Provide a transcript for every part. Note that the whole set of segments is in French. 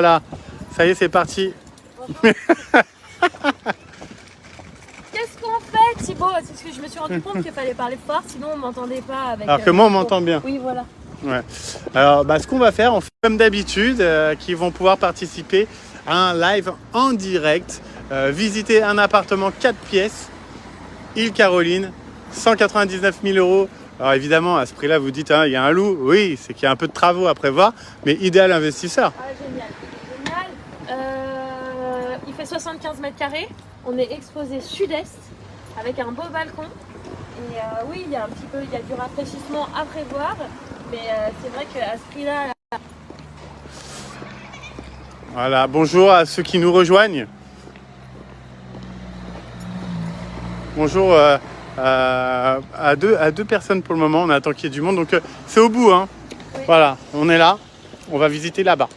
Voilà, ça y est, c'est parti. Qu'est-ce qu'on fait, Thibaut? C'est parce que je me suis rendu compte qu'il fallait parler fort, sinon on m'entendait pas avec. Alors que moi, on m'entend bien. Oui, voilà. Ouais. Alors, ce qu'on va faire, on fait comme d'habitude, qui vont pouvoir participer à un live en direct, visiter un appartement 4 pièces, Île Caroline, 199 000 euros. Alors évidemment, à ce prix-là, vous dites, il y a un loup. Oui, c'est qu'il y a un peu de travaux à prévoir, mais idéal investisseur. Ah, génial. Il fait 75 mètres carrés. On est exposé sud-est avec un beau balcon. Et oui, il y a du rafraîchissement à prévoir. Mais c'est vrai qu'à ce prix-là... Voilà, bonjour à ceux qui nous rejoignent. Bonjour à deux personnes pour le moment, on attend qu'il y ait du monde, donc c'est au bout. Hein. Oui. Voilà, on est là, on va visiter là-bas.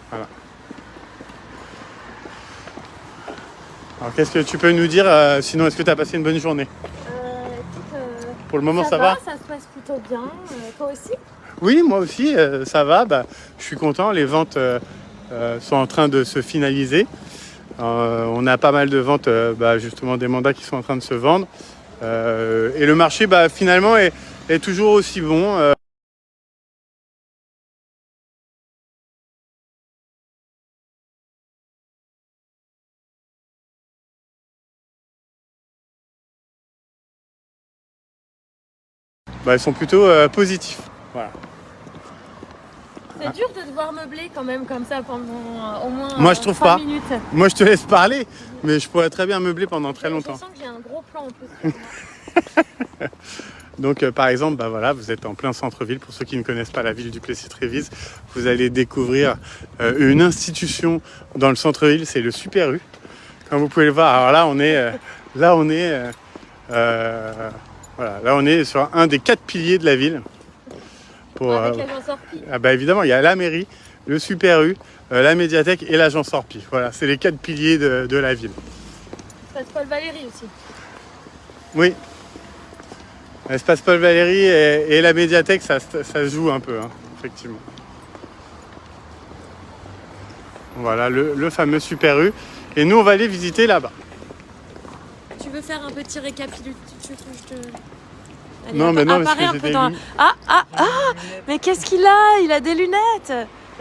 Voilà. Alors qu'est-ce que tu peux nous dire, sinon est-ce que tu as passé une bonne journée? Pour le moment ça va. Ça se passe plutôt bien, toi aussi? Oui, moi aussi, ça va, je suis content, les ventes sont en train de se finaliser. On a pas mal de ventes, justement des mandats qui sont en train de se vendre. Et le marché finalement est toujours aussi bon. Ils sont plutôt positifs. Voilà. C'est dur de devoir meubler quand même comme ça pendant au moins Moi, je trouve 3 pas. minutes. Moi je te laisse parler, mais je pourrais très bien meubler pendant très longtemps. Je sens que j'ai un gros plan en plus. Donc par exemple, voilà, vous êtes en plein centre-ville. Pour ceux qui ne connaissent pas la ville du Plessis-Trévise, vous allez découvrir une institution dans le centre-ville, c'est le Super U. Comme vous pouvez le voir, alors là on est sur un des 4 piliers de la ville. Avec l'agence Orpi. Évidemment, il y a la mairie, le Super U, la médiathèque et l'agence Orpi. Voilà, c'est les 4 piliers de la ville. Espace Paul Valéry aussi. Oui. L'espace Paul Valéry et la médiathèque, ça se joue un peu, hein, effectivement. Voilà, le fameux Super U. Et nous, on va aller visiter là-bas. Tu veux faire un petit récapitulatif? Non, mais non, parce que j'ai des lunettes. Mais qu'est-ce qu'il a? Il a des lunettes.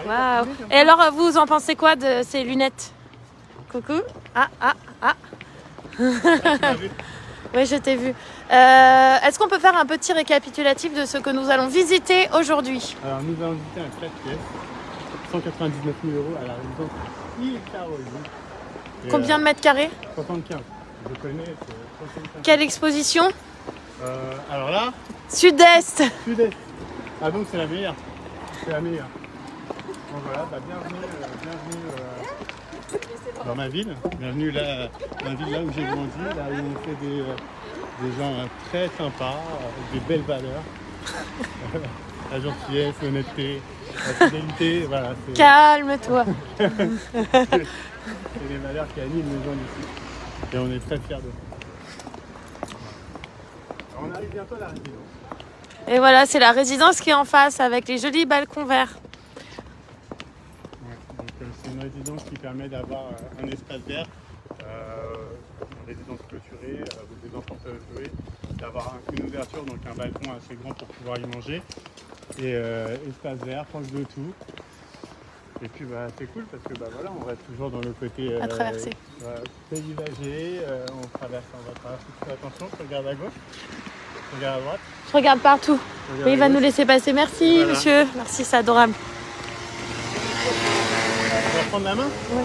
Waouh. Et alors, vous en pensez quoi de ces lunettes? Coucou. Oui, je t'ai vu. Est-ce qu'on peut faire un petit récapitulatif de ce que nous allons visiter aujourd'hui? Alors, nous allons visiter un 4 pièces, 199 000 euros à la résidence Île Caroline. Combien de mètres carrés? 75. Je connais, c'est 75. Quelle exposition? Alors là, Sud-Est. Sud-Est. Ah donc c'est la meilleure. C'est la meilleure. Donc voilà, bienvenue dans ma ville. Bienvenue là, ma ville là où j'ai grandi, là où on fait des gens très sympas, avec des belles valeurs. La gentillesse, l'honnêteté, la fidélité, voilà. Calme-toi. C'est les valeurs qui animent les gens d'ici. Et on est très fiers de ça. On arrive bientôt à la résidence. Et voilà, c'est la résidence qui est en face avec les jolis balcons verts. Ouais, donc c'est une résidence qui permet d'avoir un espace vert, une résidence clôturée où des enfants peuvent jouer, d'avoir une ouverture, donc un balcon assez grand pour pouvoir y manger, et espace vert, proche de tout. Et puis c'est cool parce que voilà, on reste toujours dans le côté paysager, on va traverser tout. Attention, je regarde à gauche, je regarde à droite. Je regarde partout. Oui, il va nous laisser passer. Merci, voilà. Monsieur. Merci, c'est adorable. Tu vas prendre la main? Oui.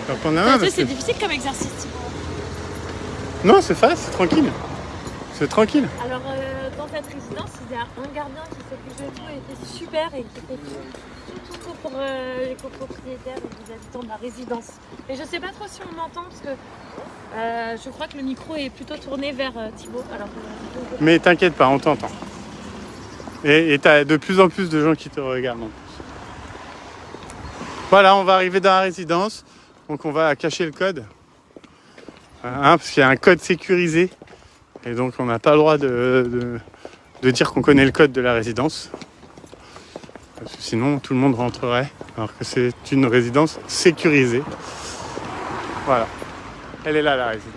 Tu vas prendre la main parce c'est difficile comme exercice. Non, c'est facile, c'est tranquille. C'est tranquille. Alors, dans cette résidence, il y a un gardien qui s'occupait de tout et était super et qui fait tout pour les copropriétaires et les habitants de la résidence. Et je sais pas trop si on m'entend parce que je crois que le micro est plutôt tourné vers Thibaut. Alors, mais t'inquiète pas, on t'entend. Et t'as de plus en plus de gens qui te regardent en plus. Voilà, on va arriver dans la résidence. Donc on va cacher le code. Parce qu'il y a un code sécurisé. Et donc on n'a pas le droit de dire qu'on connaît le code de la résidence. Parce que sinon, tout le monde rentrerait, alors que c'est une résidence sécurisée. Voilà. Elle est là, la résidence.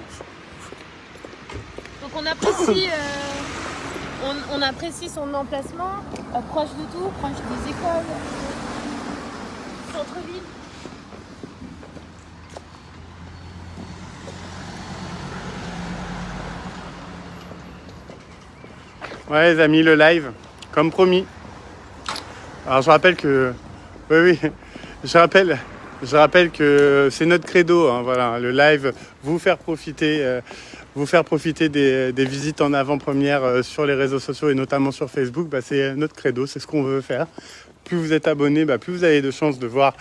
Donc on apprécie, on apprécie son emplacement, proche de tout, proche des écoles, centre-ville. Ouais les amis, le live, comme promis. Alors je rappelle que... Oui, je rappelle que c'est notre credo, hein, voilà, le live, vous faire profiter des visites en avant-première sur les réseaux sociaux et notamment sur Facebook, c'est notre credo, c'est ce qu'on veut faire. Plus vous êtes abonné, plus vous avez de chances de voir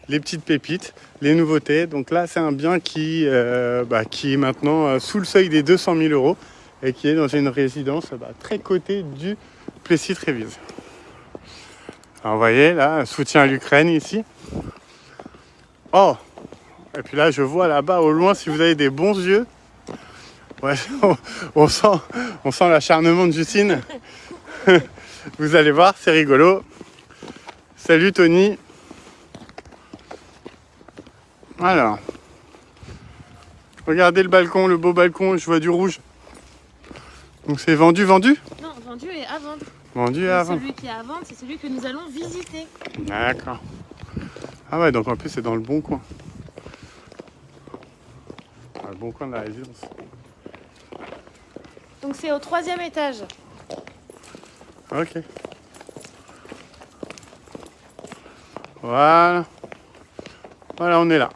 les petites pépites, les nouveautés. Donc là, c'est un bien qui est maintenant sous le seuil des 200 000 euros et qui est dans une résidence très cotée du Plessis-Trévise. Alors vous voyez, là, soutien à l'Ukraine ici. Oh! Et puis là, je vois là-bas au loin, si vous avez des bons yeux, ouais, on sent l'acharnement de Justine. Vous allez voir, c'est rigolo. Salut Tony. Alors, regardez le balcon, le beau balcon, je vois du rouge. Donc c'est vendu? Non, vendu et à vendre. Vendu et à vendre. Celui qui est à vendre, c'est celui que nous allons visiter. D'accord. Ah ouais, donc en plus c'est dans le bon coin. Dans le bon coin de la résidence. Donc c'est au 3e étage. Ok. Voilà. Voilà, on est là.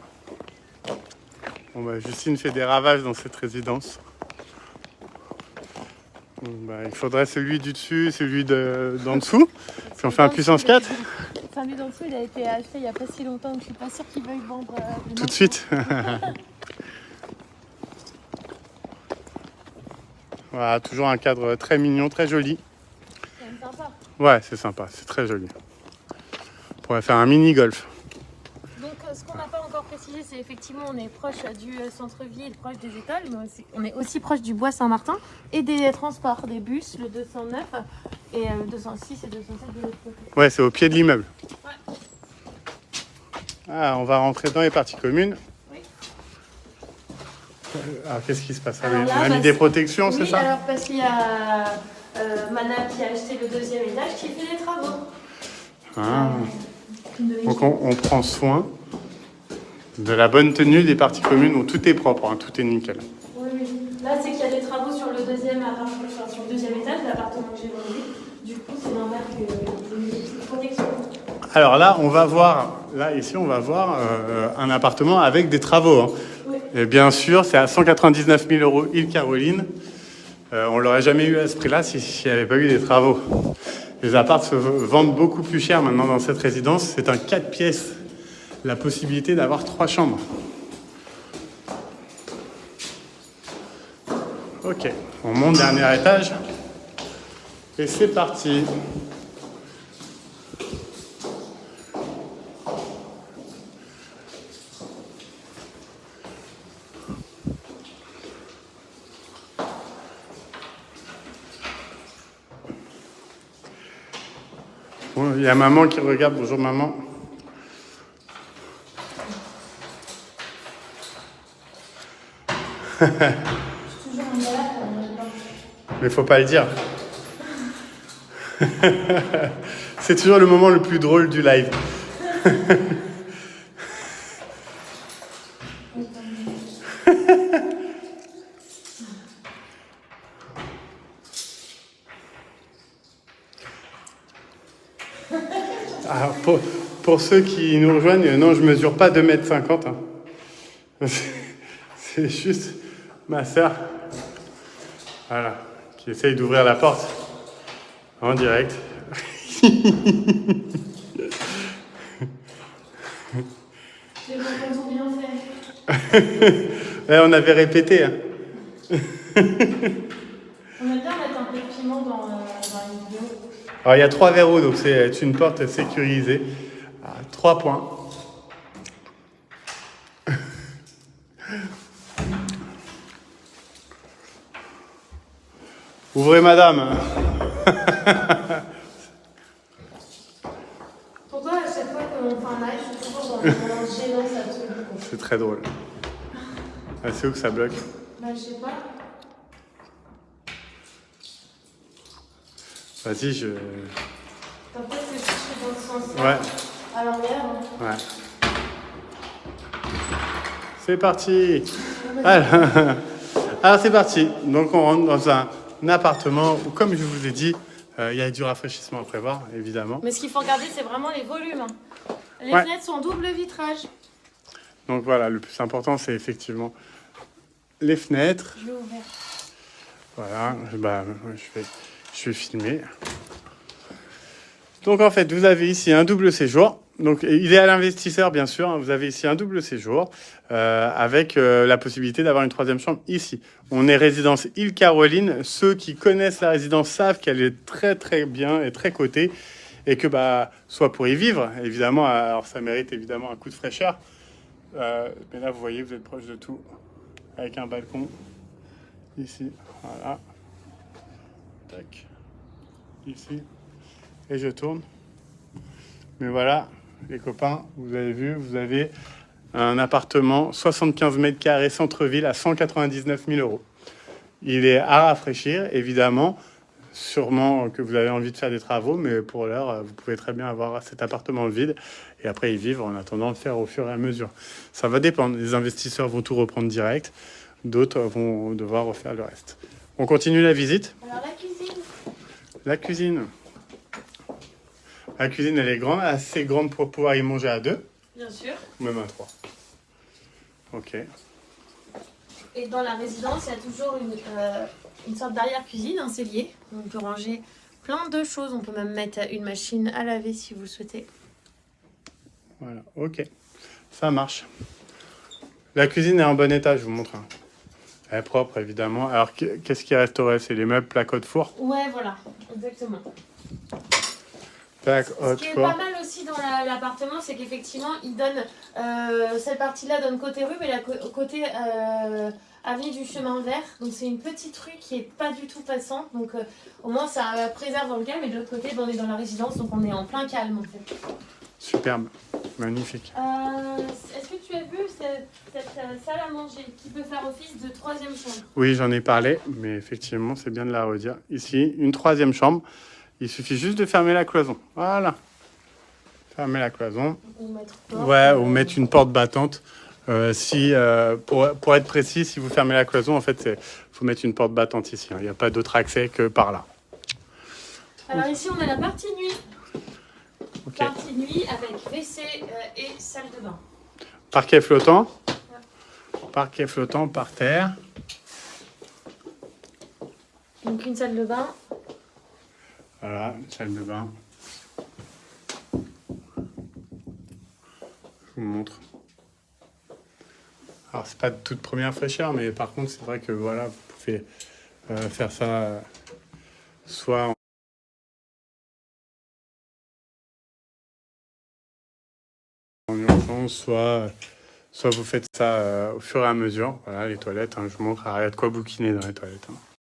Bon Justine fait des ravages dans cette résidence. Il faudrait celui du dessus, celui d'en dessous. Puis on fait un puissance 4. Celui d'en dessous, il a été acheté il n'y a pas si longtemps, donc je suis pas sûre qu'il veuille vendre. Tout de suite. Voilà, toujours un cadre très mignon, très joli. C'est même sympa. Ouais, c'est sympa, c'est très joli. On pourrait faire un mini golf. Donc ce qu'on n'a pas encore précisé, c'est effectivement on est proche du centre-ville, proche des écoles, mais on est aussi proche du Bois Saint-Martin et des transports, des bus, le 209 et le 206 et 207 de l'autre côté. Ouais, c'est au pied de l'immeuble. Ouais. Ah, on va rentrer dans les parties communes. Oui. Alors qu'est-ce qui se passe? Alors là, on a mis des protections, c'est ça? Alors parce qu'il y a Mana qui a acheté le 2e étage qui fait des travaux. Ah. Donc on prend soin de la bonne tenue des parties communes où tout est propre, tout est nickel. Oui. Là, c'est qu'il y a des travaux sur le 2e étage, l'appartement que j'ai vendu. Du coup, c'est normal qu'il y ait des petites protections. Alors là, on va voir un appartement avec des travaux. Oui. Et bien sûr, c'est à 199 000 euros île Caroline. On l'aurait jamais eu à ce prix-là s'il n'y avait pas eu des travaux. Les apparts se vendent beaucoup plus cher maintenant dans cette résidence. C'est un 4 pièces. La possibilité d'avoir 3 chambres. Ok, on monte dernier étage. Et c'est parti. Bon, il y a maman qui regarde. Bonjour maman. Mais faut pas le dire. C'est toujours le moment le plus drôle du live. Alors pour ceux qui nous rejoignent, non, je mesure pas 2,50 m. C'est juste ma sœur, voilà, qui essaye d'ouvrir la porte en direct. J'ai pas tout bien fait. Là, on avait répété. On aime bien mettre un peu de piment dans une vidéo. Alors il y a 3 verrous, donc c'est une porte sécurisée. 3 points. Ouvrez madame. Ouais, je suis toujours dans une gênance absolue. C'est très drôle. Ah, c'est où que ça bloque? Bah, je sais pas. Vas-y, je... En fait, c'est si je suis dans ce sens-là. Ouais, À l'envers. ouais. C'est parti. Alors c'est parti. Donc on rentre dans un appartement où, comme je vous ai dit, il y a du rafraîchissement à prévoir, évidemment. Mais ce qu'il faut regarder, c'est vraiment les volumes. Les Ouais. fenêtres sont double vitrage. Donc voilà, le plus important, c'est effectivement les fenêtres. Je vais ouvrir. Voilà, bah, je vais filmer. Donc en fait, vous avez ici un double séjour. Donc idéal investisseur, bien sûr. Hein, vous avez ici un double séjour avec la possibilité d'avoir une troisième chambre ici. On est résidence Île Caroline. Ceux qui connaissent la résidence savent qu'elle est très très bien et très cotée. Et que bah, soit pour y vivre, évidemment, alors ça mérite évidemment un coup de fraîcheur. Mais là, vous voyez, vous êtes proche de tout. Avec un balcon ici. Voilà. Tac. Ici. Et je tourne. Mais voilà, les copains, vous avez vu, vous avez un appartement 75 mètres carrés centre-ville à 199 000 euros. Il est à rafraîchir, évidemment. Sûrement que vous avez envie de faire des travaux, mais pour l'heure, vous pouvez très bien avoir cet appartement vide et après y vivre en attendant de faire au fur et à mesure. Ça va dépendre. Les investisseurs vont tout reprendre direct, d'autres vont devoir refaire le reste. On continue la visite. Alors, la cuisine. La cuisine. La cuisine, elle est grande, assez grande pour pouvoir y manger à deux, Bien sûr. ou même à trois. Ok. Et dans la résidence, il y a toujours une sorte d'arrière-cuisine, un cellier. On peut ranger plein de choses. On peut même mettre une machine à laver si vous le souhaitez. Voilà, ok. Ça marche. La cuisine est en bon état, je vous montre. Hein. Elle est propre, évidemment. Alors, qu'est-ce qui resterait? C'est les meubles placottes four. Ouais, voilà, exactement. Plaque Ce haute qui est four. pas mal aussi dans l'appartement, c'est qu'effectivement, il donne cette partie-là donne côté rue, mais côté avenue du Chemin Vert. Donc c'est une petite rue qui est pas du tout passante. Donc au moins ça préserve dans le calme. Et de l'autre côté, on est dans la résidence, donc on est en plein calme en fait. Superbe, magnifique. Est-ce que tu as vu cette salle à manger qui peut faire office de troisième chambre? Oui, j'en ai parlé, mais effectivement, c'est bien de la redire. Ici, une troisième chambre. Il suffit juste de fermer la cloison. Voilà. Fermer la cloison. Ou mettre porte, Ouais, ou mettre une porte battante. Pour être précis, si vous fermez la cloison, en fait, il faut mettre une porte battante ici. Il n'y a pas d'autre accès que par là. Alors ici, on a la partie nuit. Ok. Partie nuit avec WC et salle de bain. Parquet flottant. Parquet flottant par terre. Donc une salle de bain. Voilà, une salle de bain. Je vous montre. Alors, c'est pas de toute première fraîcheur, mais par contre, c'est vrai que voilà, vous pouvez faire ça soit en urgence, soit vous faites ça au fur et à mesure. Voilà, les toilettes, hein, je vous montre, il y a de quoi bouquiner dans les toilettes. Hein.